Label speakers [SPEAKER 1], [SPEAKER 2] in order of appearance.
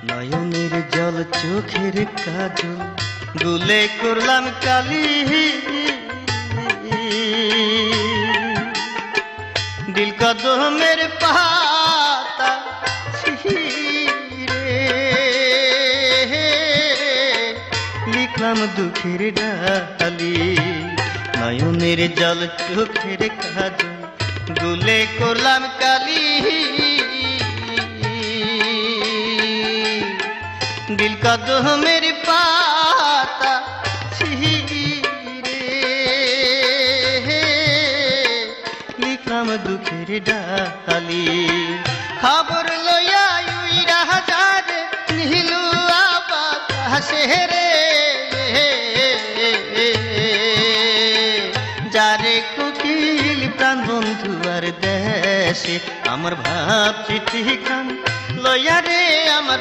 [SPEAKER 1] নয়নের জল চোখের কাজল গুলে করলাম কালি, দিল কদমের পাতা ছিঁড়ে লিখলাম দুঃখের ডালি। নয়নের জল চোখের কাজল গুলে করলাম কালি, দিল কদমের পাতা ছিঁড়ে লিখলাম দুঃখের ডালি। খবর লইয়া উইরা যারে নীলু আকাশে রে, যারে কোকিল প্রাণ বন্ধু আর দেশে, আমার ভাব চিঠি খান লইয়া রে আমার